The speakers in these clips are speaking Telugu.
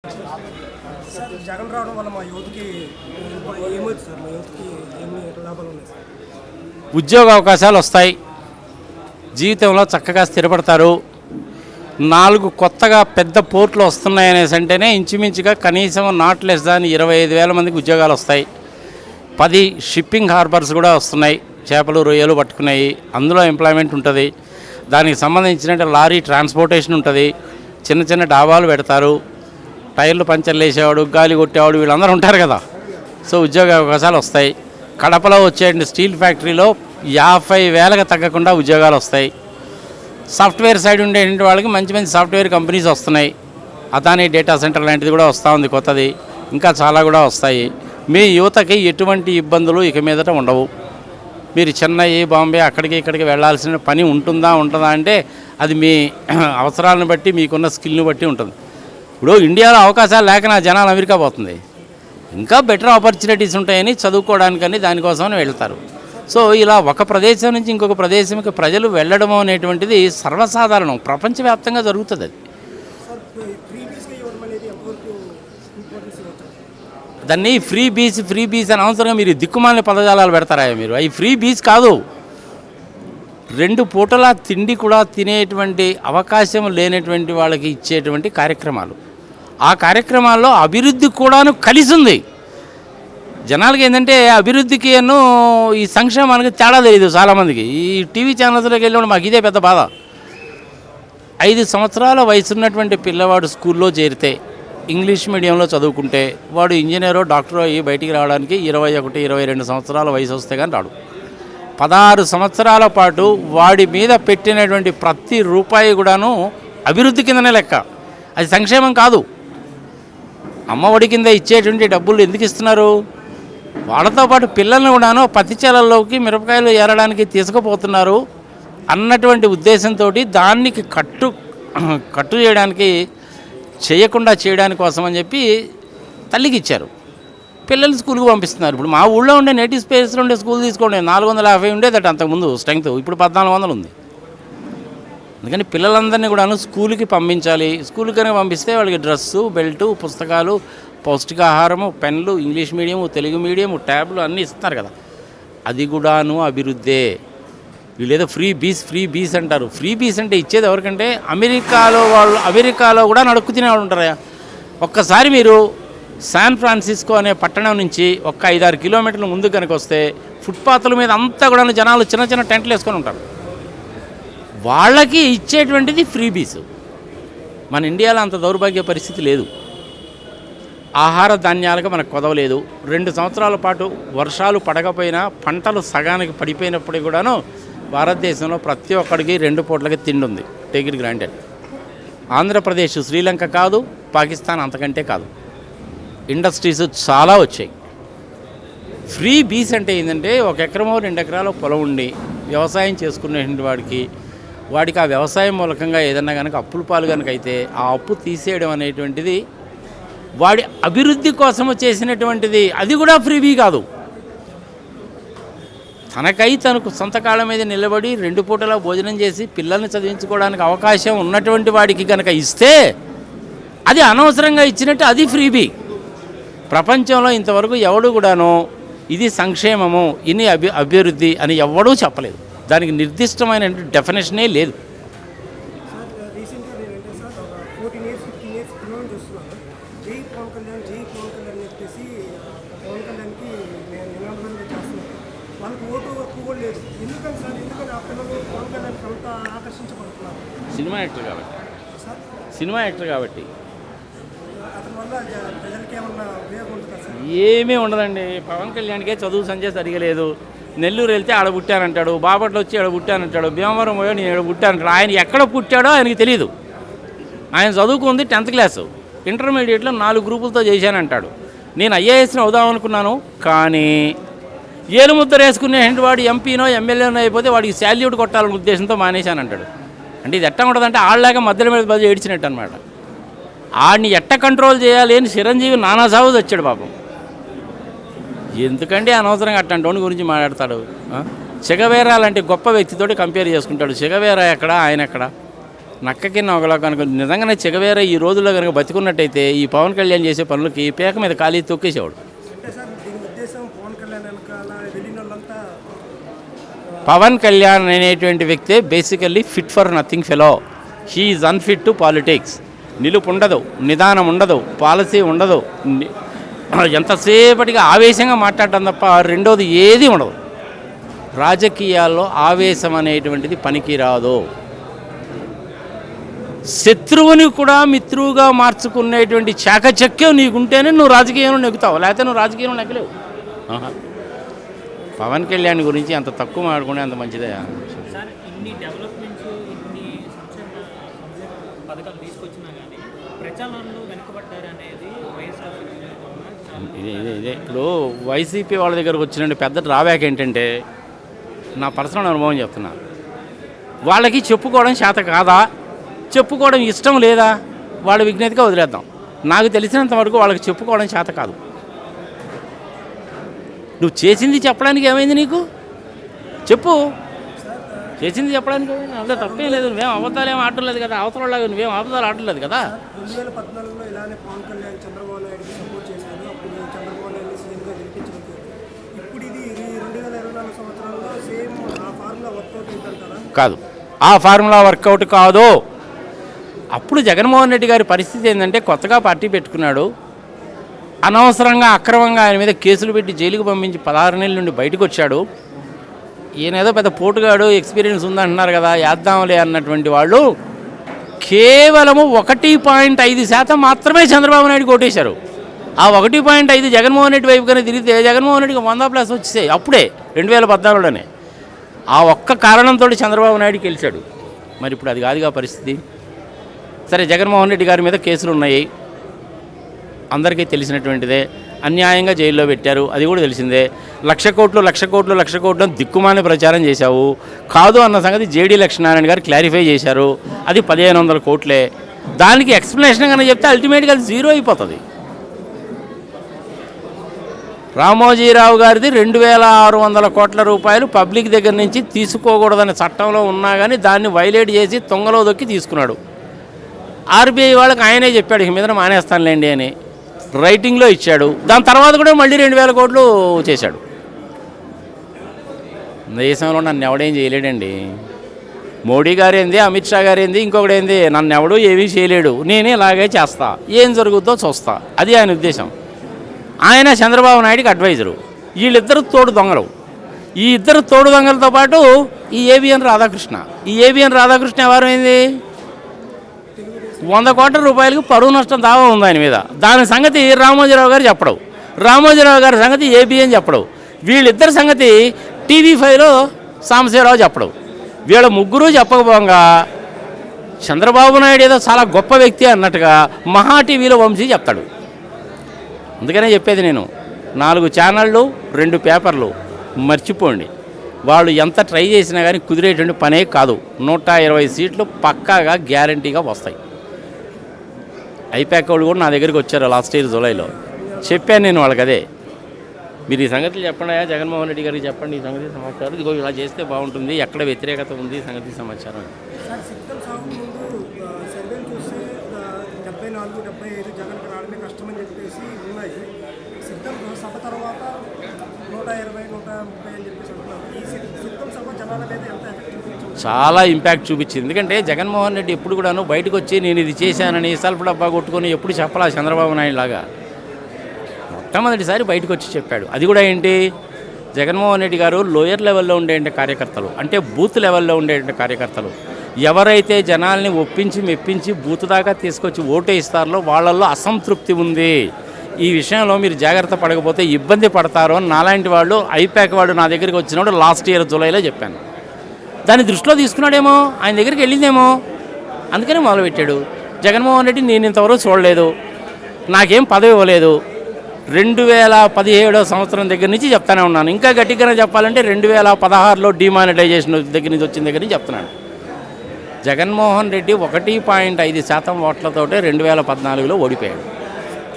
సార్ జగన్ రావడం వల్ల మా యువతకి ఏమవుతుంది సార్? మా యువతకి ఏమి లాభాలు ఉన్నాయి సార్? ఉద్యోగ అవకాశాలు వస్తాయి, జీవితంలో చక్కగా స్థిరపడతారు. 4 కొత్తగా పెద్ద పోర్టులు వస్తున్నాయనేసి అంటేనే ఇంచుమించుగా కనీసం నాట్ లెస్ దాన్ 25,000 మందికి ఉద్యోగాలు వస్తాయి. 10 షిప్పింగ్ హార్బర్స్ కూడా వస్తున్నాయి, చేపలు రొయ్యలు పట్టుకున్నాయి, అందులో ఎంప్లాయ్మెంట్ ఉంటుంది. దానికి సంబంధించిన లారీ ట్రాన్స్పోర్టేషన్ ఉంటుంది. చిన్న చిన్న డాబాలు పెడతారు, టైర్లు పంచర్లు వేసేవాడు, గాలి కొట్టేవాడు, వీళ్ళందరూ ఉంటారు కదా. సో ఉద్యోగ అవకాశాలు వస్తాయి. కడపలో వచ్చే స్టీల్ ఫ్యాక్టరీలో 50,000కి తగ్గకుండా ఉద్యోగాలు వస్తాయి. సాఫ్ట్వేర్ సైడ్ ఉండే వాళ్ళకి మంచి మంచి సాఫ్ట్వేర్ కంపెనీస్ వస్తున్నాయి. అదానీ డేటా సెంటర్ లాంటిది కూడా వస్తూ ఉంది కొత్తది, ఇంకా చాలా కూడా వస్తాయి. మీ యువతకి ఎటువంటి ఇబ్బందులు ఇక మీదట ఉండవు. మీరు చెన్నై, బాంబే అక్కడికి ఇక్కడికి వెళ్ళాల్సిన పని ఉంటుందా అంటే అది మీ అవసరాలను బట్టి, మీకున్న స్కిల్ని బట్టి ఉంటుంది. ఇప్పుడు ఇండియాలో అవకాశాలు లేక నా జనాలు అమెరికా పోతుంది. ఇంకా బెటర్ ఆపర్చునిటీస్ ఉంటాయని చదువుకోవడానికని దానికోసమని వెళ్తారు. సో ఇలా ఒక ప్రదేశం నుంచి ఇంకొక ప్రదేశంకి ప్రజలు వెళ్ళడం అనేటువంటిది సర్వసాధారణం, ప్రపంచవ్యాప్తంగా జరుగుతుంది. అది దాన్ని ఫ్రీ బీచ్ అని అవసరంగా మీరు దిక్కుమాలిన పదజాలాలు పెడతారా? మీరు అవి ఫ్రీ బీచ్ కాదు. 2 పూటల తిండి కూడా తినేటువంటి అవకాశం లేనటువంటి వాళ్ళకి ఇచ్చేటువంటి కార్యక్రమాలు. ఆ కార్యక్రమాల్లో అభివృద్ధి కూడాను కలిసి ఉంది. జనాలకి ఏంటంటే అభివృద్ధికి ఈ సంక్షేమానికి తేడా తెలియదు చాలామందికి. ఈ టీవీ ఛానల్స్లోకి వెళ్ళినప్పుడు మాకు ఇదే పెద్ద బాధ. 5 సంవత్సరాల వయసున్నటువంటి పిల్లవాడు స్కూల్లో చేరితే, ఇంగ్లీష్ మీడియంలో చదువుకుంటే, వాడు ఇంజనీరో డాక్టరో అయ్యి బయటికి రావడానికి 21-22 సంవత్సరాల వయసు వస్తే కానీ రాడు. 16 సంవత్సరాల పాటు వాడి మీద పెట్టినటువంటి ప్రతి రూపాయి కూడాను అభివృద్ధి కిందనే లెక్క, అది సంక్షేమం కాదు. అమ్మఒడి కింద ఇచ్చేటువంటి డబ్బులు ఎందుకు ఇస్తున్నారు? వాళ్ళతో పాటు పిల్లల్ని కూడాను పత్తి చేలల్లోకి మిరపకాయలు ఏరడానికి తీసుకుపోతున్నారు అన్నటువంటి ఉద్దేశంతో దానికి కట్టు చేయడానికి కోసం అని చెప్పి తల్లికి ఇచ్చారు. పిల్లల్ని స్కూల్కి పంపిస్తున్నారు. ఇప్పుడు మా ఊళ్ళో ఉండే నేటివ్ స్పేస్లో ఉండే స్కూల్ తీసుకోండి, 450 ఉండేదట అంతకుముందు స్ట్రెంగ్త్, ఇప్పుడు 1400 ఉంది. అందుకని పిల్లలందరినీ కూడాను స్కూల్కి పంపించాలి. స్కూల్కి కనుక పంపిస్తే వాళ్ళకి డ్రెస్సు, బెల్టు, పుస్తకాలు, పౌష్టికాహారము, పెన్లు, ఇంగ్లీష్ మీడియము, తెలుగు మీడియము, ట్యాబ్లు అన్నీ ఇస్తున్నారు కదా. అది కూడాను అభివృద్ధే. వీళ్ళేదో ఫ్రీ బీస్ అంటారు. ఫ్రీ బీస్ అంటే ఇచ్చేది ఎవరికంటే అమెరికాలో కూడా నడుక్కు తినేవాళ్ళు ఉంటారా? ఒక్కసారి మీరు శాన్ ఫ్రాన్సిస్కో అనే పట్టణం నుంచి ఒక 5-6 కిలోమీటర్ల ముందు కనుక వస్తే ఫుట్పాత్ల మీద అంతా కూడా జనాలు చిన్న చిన్న టెంట్లు వేసుకొని ఉంటారు. వాళ్ళకి ఇచ్చేటువంటిది ఫ్రీ బీస్. మన ఇండియాలో అంత దౌర్భాగ్య పరిస్థితి లేదు. ఆహార ధాన్యాలకు మనకు కొదవలేదు. 2 సంవత్సరాల పాటు వర్షాలు పడకపోయినా పంటలు సగానికి పడిపోయినప్పుడు కూడాను భారతదేశంలో ప్రతి ఒక్కడికి 2 పూటలకి తిండి ఉంది. Take it granted. Andhra Pradesh Sri Lanka కాదు, పాకిస్తాన్ అంతకంటే కాదు. ఇండస్ట్రీస్ చాలా వచ్చాయి. ఫ్రీ బీస్ అంటే ఏంటంటే 1 ఎకరమో 2 ఎకరాల పొలం ఉండి వ్యవసాయం చేసుకునే వాడికి ఆ వ్యవసాయం మూలకంగా ఏదన్నా కనుక అప్పుల పాలు కనుక అయితే ఆ అప్పు తీసేయడం అనేటువంటిది వాడి అభివృద్ధి కోసము చేసినటువంటిది. అది కూడా ఫ్రీబీ కాదు. తనకు సొంత కాళ్ళ మీద నిలబడి 2 పూటలా భోజనం చేసి పిల్లల్ని చదివించుకోవడానికి అవకాశం ఉన్నటువంటి వాడికి కనుక ఇస్తే అది అనవసరంగా ఇచ్చినట్టు, అది ఫ్రీబీ. ప్రపంచంలో ఇంతవరకు ఎవడు కూడాను ఇది సంక్షేమము, ఇది అభివృద్ధి అని ఎవడూ చెప్పలేదు. దానికి నిర్దిష్టమైన డెఫినేషనే లేదు. సినిమా యాక్టర్ కాబట్టి ఏమీ ఉండదండి. పవన్ కళ్యాణ్కే చదువు సంజయ్ సరిగా లేదు. నెల్లూరు వెళ్తే ఆడ పుట్టానంటాడు, బాపట్లో వచ్చి ఆడ పుట్టానంటాడు, భీమవరం పోయా నేను ఆడ పుట్టానంటాడు. ఆయన ఎక్కడ పుట్టాడో ఆయనకి తెలియదు. ఆయన చదువుకుంది 10th క్లాసు, ఇంటర్మీడియట్లో 4 గ్రూపులతో చేశానంటాడు. నేను ఐఏఎస్ని అవుదామనుకున్నాను, కానీ ఏలుముద్ర వేసుకునే వాడు ఎంపీనో ఎమ్మెల్యేనో అయిపోతే వాడికి శాల్యూట్ కొట్టాలనే ఉద్దేశంతో మానేశానంటాడు. అంటే ఇది ఎట్ట ఉంటుందంటే ఆళ్ళలాగా మధ్యలో మీద బదులు ఏడ్చినట్టు అనమాట. ఆడిని ఎట్ట కంట్రోల్ చేయాలి అని చిరంజీవి నానాసావు వచ్చాడు పాపం. ఎందుకంటే అనవసరంగా అట్లాంటి గురించి మాట్లాడతాడు. చెగవేరా లాంటి గొప్ప వ్యక్తితోటి కంపేర్ చేసుకుంటాడు. చెగవేరా ఎక్కడ, ఆయన ఎక్కడ? నక్కకి నొగలా కనుక నిజంగానే చెగవేర ఈ రోజుల్లో కనుక బతికున్నట్టయితే ఈ పవన్ కళ్యాణ్ చేసే పనులకి పేక మీద ఖాళీ తొక్కేసేవాడు. అంటే సార్ దీని ఉద్దేశం పవన్ కళ్యాణ్ వెనకాల వెళ్ళిన వాళ్ళంతా పవన్ కళ్యాణ్ అనేటువంటి వ్యక్తే basically fit for nothing fellow. He is unfit to politics. నిలుపు ఉండదు, నిదానం ఉండదు, పాలసీ ఉండదు, ఎంతసేపటిగా ఆవేశంగా మాట్లాడటం తప్ప రెండోది ఏది ఉండదు. రాజకీయాల్లో ఆవేశం అనేటువంటిది పనికిరాదు. శత్రువుని కూడా మిత్రువుగా మార్చుకునేటువంటి చాకచక్యం నీకుంటేనే నువ్వు రాజకీయంలో నెగ్గుతావు, లేకపోతే నువ్వు రాజకీయంలో నెగ్గలేవు. పవన్ కళ్యాణ్ గురించి అంత తక్కువ మాట్లాడుకునే అంత మంచిదే. సార్ ఇన్ని డెవలప్మెంట్స్ ఇన్ని సంక్షేమ పథకాలు తీసుకొచ్చినా కానీ ప్రచారంలో వెనుకబడ్డారు అనేది వైఎస్ఆర్ ఇదే ఇప్పుడు వైసీపీ వాళ్ళ దగ్గరకు వచ్చిన పెద్ద డ్రాబ్యాక్ ఏంటంటే, నా పర్సనల్ అనుభవం చెప్తున్నా, వాళ్ళకి చెప్పుకోవడం చేత కాదా, చెప్పుకోవడం ఇష్టం లేదా, వాళ్ళ విజ్ఞతగా వదిలేద్దాం. నాకు తెలిసినంత వరకు వాళ్ళకి చెప్పుకోవడం చేత కాదు. నువ్వు చేసింది చెప్పడానికి ఏమైంది, నీకు చెప్పు. చేసింది చెప్పడానికి ఏమైంది, అంత తప్పేం లేదు. నువ్వేం అబద్ధాలు ఏం ఆడలేదు కదా, అవతలలాగా నువ్వేం అబద్ధాలు ఆడలేదు కదా. 2014లో ఇలానే పవన్ కళ్యాణ్ చంద్రబాబు నాయుడుకి సపోర్ట్ చేశారు. అప్పుడు చంద్రబాబు నాయుడు సీఎంగా గెలిపించలేదు. ఇప్పుడు ఇది 2024 సంవత్సరంలో సేమ్ ఆ ఫార్ములా వర్కౌట్ అవుతుంటారా? కాదు, ఆ ఫార్ములా వర్కౌట్ కాదు. అప్పుడు జగన్మోహన్ రెడ్డి గారి పరిస్థితి ఏంటంటే, కొత్తగా పార్టీ పెట్టుకున్నాడు, అనవసరంగా అక్రమంగా ఆయన మీద కేసులు పెట్టి జైలుకు పంపించి 16 నెలల నుండి బయటకు వచ్చాడు. ఈయనేదో పెద్ద పోటుగాడు, ఎక్స్పీరియన్స్ ఉందంటున్నారు కదా, వేద్దాంలే అన్నటువంటి వాళ్ళు కేవలము 1.5% మాత్రమే చంద్రబాబు నాయుడు కొట్టేశారు. ఆ 1.5 జగన్మోహన్ రెడ్డి వైపు కానీ తిరిగితే జగన్మోహన్ రెడ్డికి 100+ వచ్చేసాయి అప్పుడే 2014లోనే. ఆ ఒక్క కారణంతో చంద్రబాబు నాయుడు గెలిచాడు. మరి ఇప్పుడు అది కాదుగా పరిస్థితి. సరే, జగన్మోహన్ రెడ్డి గారి మీద కేసులు ఉన్నాయి, అందరికీ తెలిసినటువంటిదే. అన్యాయంగా జైల్లో పెట్టారు, అది కూడా తెలిసిందే. 1,00,000 కోట్లు దిక్కుమాని ప్రచారం చేశావు. కాదు అన్న సంగతి జేడీ లక్ష్మీనారాయణ గారు క్లారిఫై చేశారు, అది 1,500 కోట్లే. దానికి ఎక్స్ప్లెనేషన్ కన్నా చెప్తే అల్టిమేట్గా అది జీరో అయిపోతుంది. రామోజీరావు గారిది 2,600 కోట్ల రూపాయలు పబ్లిక్ దగ్గర నుంచి తీసుకోకూడదనే చట్టంలో ఉన్నా కానీ దాన్ని వైలేట్ చేసి తొంగలో దొక్కి తీసుకున్నాడు. ఆర్బీఐ వాళ్ళకి ఆయనే చెప్పాడు, ఇక మీద మానేస్తానులేండి అని రైటింగ్లో ఇచ్చాడు. దాని తర్వాత కూడా మళ్ళీ 2,000 కోట్లు చేశాడు. దేశంలో నన్ను ఎవడేం చేయలేడండి. మోడీ గారు ఏంది, అమిత్ షా గారు ఏంది, ఇంకొకటి ఏంది, నన్ను ఎవడూ ఏమీ చేయలేడు, నేనే ఇలాగే చేస్తా, ఏం జరుగుతుందో చూస్తా, అది ఆయన ఉద్దేశం. ఆయన చంద్రబాబు నాయుడికి అడ్వైజరు. వీళ్ళిద్దరు తోడు దొంగలు. ఈ ఇద్దరు తోడు దొంగలతో పాటు ఈ ఏబిఎన్ రాధాకృష్ణ. ఈ ఏబిఎన్ రాధాకృష్ణ ఎవరైంది, 100 కోట్ల రూపాయలకి పరువు నష్టం దావా ఉంది ఆయన మీద. దాని సంగతి రామోజీరావు గారు చెప్పడం, రామోజీరావు గారి సంగతి ఏబిఎన్ చెప్పడం, వీళ్ళిద్దరి సంగతి TV5లో సాంబశివరావు చెప్పడం. వీళ్ళ ముగ్గురు చెప్పకపోగా చంద్రబాబు నాయుడు ఏదో చాలా గొప్ప వ్యక్తి అన్నట్టుగా మహా టీవీలో వంశీ చెప్తాడు. అందుకనే చెప్పేది నేను, 4 ఛానళ్ళు 2 పేపర్లు మర్చిపోండి. వాళ్ళు ఎంత ట్రై చేసినా కానీ కుదిరేటువంటి పనే కాదు. 120 సీట్లు పక్కాగా గ్యారంటీగా వస్తాయి. ఐపాక్ వాళ్ళు కూడా నా దగ్గరికి వచ్చారు లాస్ట్ ఇయర్ జూలైలో. చెప్పాను నేను వాళ్ళకి, అదే మీరు ఈ సంగతి చెప్పండి, జగన్మోహన్ రెడ్డి గారికి చెప్పండి ఈ సంగతి సమాచారం, ఇదిగో ఇలా చేస్తే బాగుంటుంది, ఎక్కడ వ్యతిరేకత ఉంది సంగతి సమాచారం. సార్ సిద్ధం సాగు ముందు సర్వేలు చూస్తే 74-75 జగన్కి రావడమే కష్టమని చెప్పేసి ఉన్నాయి. సిద్ధం సభ తర్వాత 120-130 అని చెప్పేసి అంటున్నారు. ఈ సిద్ధం సభ జనాల మీద ఎంత ఎఫెక్ట్ చూపించవచ్చు? చాలా ఇంపాక్ట్ చూపించింది. ఎందుకంటే జగన్మోహన్ రెడ్డి ఎప్పుడు కూడాను బయటకు వచ్చి నేను ఇది చేశానని సెల్ఫ్ డబ్బా కొట్టుకొని ఎప్పుడు చెప్పాలా చంద్రబాబు నాయుడు లాగా. మొట్టమొదటిసారి బయటకు వచ్చి చెప్పాడు. అది కూడా ఏంటి, జగన్మోహన్ రెడ్డి గారు లోయర్ లెవెల్లో ఉండే కార్యకర్తలు, అంటే బూత్ లెవెల్లో ఉండే కార్యకర్తలు ఎవరైతే జనాల్ని ఒప్పించి మెప్పించి బూత్ దాకా తీసుకొచ్చి ఓటు ఇస్తారో వాళ్ళల్లో అసంతృప్తి ఉంది. ఈ విషయంలో మీరు జాగ్రత్త పడకపోతే ఇబ్బంది పడతారు అని నాలాంటి వాళ్ళు, ఐపాక్ వాడు నా దగ్గరికి వచ్చినప్పుడు లాస్ట్ ఇయర్ జూలైలో చెప్పాను. దాన్ని దృష్టిలో తీసుకున్నాడేమో, ఆయన దగ్గరికి వెళ్ళిందేమో, అందుకని మొదలుపెట్టాడు. జగన్మోహన్ రెడ్డి నేను ఇంతవరకు చూడలేదు, నాకేం పదవి ఇవ్వలేదు. 2017 సంవత్సరం దగ్గర నుంచి చెప్తానే ఉన్నాను. ఇంకా గట్టిగానే చెప్పాలంటే 2016లో డిమానిటైజేషన్ దగ్గర నుంచి వచ్చిన దగ్గర నుంచి చెప్తున్నాను. జగన్మోహన్ రెడ్డి 1.5% ఓట్లతోటే 2014లో ఓడిపోయాడు.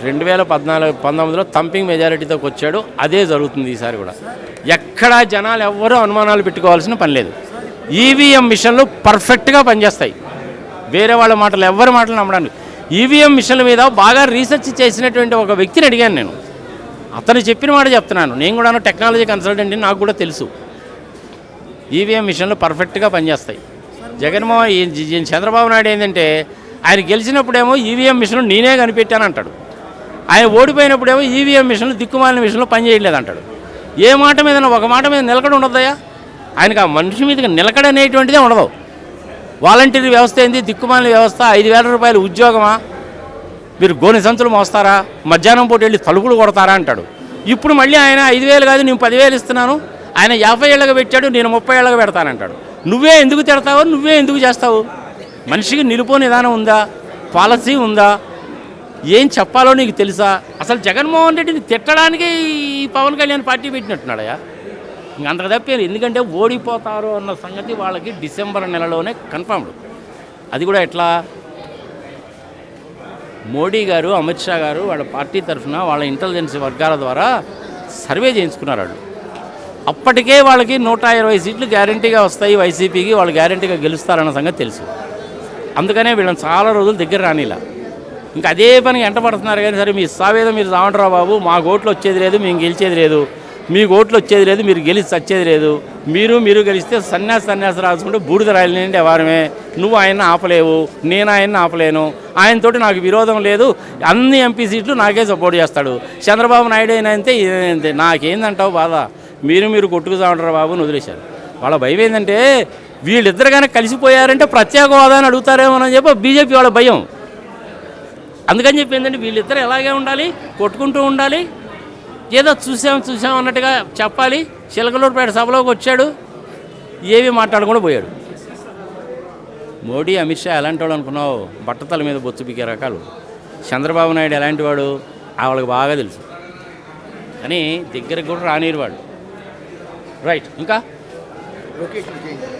2019లో థంపింగ్ మెజారిటీతోకి వచ్చాడు. అదే జరుగుతుంది ఈసారి కూడా. ఎక్కడా జనాలు ఎవ్వరూ అనుమానాలు పెట్టుకోవాల్సిన పని లేదు. ఈవీఎం మిషన్లు పర్ఫెక్ట్గా పనిచేస్తాయి. వేరే వాళ్ళ మాటలు ఎవరి మాటలు నమ్మడానికి. ఈవీఎం మిషన్ల మీద బాగా రీసెర్చ్ చేసినటువంటి ఒక వ్యక్తిని అడిగాను నేను. అతను చెప్పిన మాట చెప్తున్నాను. నేను కూడా టెక్నాలజీ కన్సల్టెంట్, నాకు కూడా తెలుసు ఈవీఎం మిషన్లు పర్ఫెక్ట్గా పనిచేస్తాయి. జగన్మోహన్ చంద్రబాబు నాయుడు ఏంటంటే ఆయన గెలిచినప్పుడేమో ఈవీఎం మిషన్లు నేనే కనిపెట్టాను అంటాడు. ఆయన ఓడిపోయినప్పుడేమో ఈవీఎం మిషన్లు దిక్కుమాలిన మిషన్లు పనిచేయట్లేదు అంటాడు. ఏ మాట మీద ఒక మాట మీద నిలకడ ఉండదయ్యా. ఆయనకు ఆ మనిషి మీద నిలకడ అనేటువంటిదే ఉండదు. వాలంటీర్ వ్యవస్థ ఏంది, దిక్కుమాలిన వ్యవస్థ. 5,000 రూపాయలు ఉద్యోగమా, మీరు గోనె సంచులు మోస్తారా, మధ్యాహ్నం పూట వెళ్ళి తలుపులు కొడతారా అంటాడు. ఇప్పుడు మళ్ళీ ఆయన 5,000 కాదు నేను 10,000 ఇస్తున్నాను, ఆయన 50 ఏళ్ళగా పెట్టాడు, నేను 30 ఏళ్ళగా పెడతానంటాడు. నువ్వే ఎందుకు తిడతావు, నువ్వే ఎందుకు చేస్తావు? మనిషికి నిలుపుని విధానం ఉందా, పాలసీ ఉందా, ఏం చెప్పాలో నీకు తెలుసా? అసలు జగన్మోహన్ రెడ్డిని తిట్టడానికి ఈ పవన్ కళ్యాణ్ పార్టీ పెట్టినట్టున్నాడయా. అంతకు తప్పేది. ఎందుకంటే ఓడిపోతారు అన్న సంగతి వాళ్ళకి డిసెంబర్ నెలలోనే కన్ఫర్మ్డ్. అది కూడా ఎట్లా, మోడీ గారు, అమిత్ షా గారు వాళ్ళ పార్టీ తరఫున వాళ్ళ ఇంటెలిజెన్స్ వర్గాల ద్వారా సర్వే చేయించుకున్నారు వాళ్ళు. అప్పటికే వాళ్ళకి 120 సీట్లు గ్యారంటీగా వస్తాయి వైసీపీకి, వాళ్ళు గ్యారంటీగా గెలుస్తారన్న సంగతి తెలుసు. అందుకనే వీళ్ళని చాలా రోజులు దగ్గర రానిలా. ఇంకా అదే పని ఎంట పడుతున్నారు. కానీ సరే మీ సావేదో మీరు రావంటారా బాబు, మాకు ఓట్లు వచ్చేది లేదు, మేము గెలిచేది లేదు, మీకు ఓట్లు వచ్చేది లేదు, మీరు గెలిచి వచ్చేది లేదు, మీరు గెలిస్తే సన్యాసి రాసుకుంటే బూడిద రాయలేండి వారమే, నువ్వు ఆయన్ని ఆపలేవు, నేను ఆయన్ని ఆపలేను, ఆయనతోటి నాకు విరోధం లేదు, అన్ని ఎంపీ సీట్లు నాకే సపోర్ట్ చేస్తాడు, చంద్రబాబు నాయుడు అయినా అంతే, ఇదేంతే, నాకేందంటావు బాధ, మీరు కొట్టుకుతామంటారా బాబు అని వదిలేశారు. వాళ్ళ భయం ఏంటంటే వీళ్ళిద్దరు కానీ కలిసిపోయారంటే ప్రత్యేక హోదాని అడుగుతారేమోనని చెప్పి బీజేపీ వాళ్ళ భయం. అందుకని చెప్పి ఏంటంటే వీళ్ళిద్దరు ఎలాగే ఉండాలి, కొట్టుకుంటూ ఉండాలి, ఏదో చూసాం అన్నట్టుగా చెప్పాలి. చిలకలూరుపేట సభలోకి వచ్చాడు, ఏవి మాట్లాడకుండా పోయాడు. మోడీ, అమిత్ షా ఎలాంటి వాడు అనుకున్నావు? బట్టతల మీద బొచ్చు పీకే రకాలు. చంద్రబాబు నాయుడు ఎలాంటి వాడు వాళ్ళకి బాగా తెలుసు, కానీ దగ్గరకు కూడా రానిరు వాడు. రైట్. ఇంకా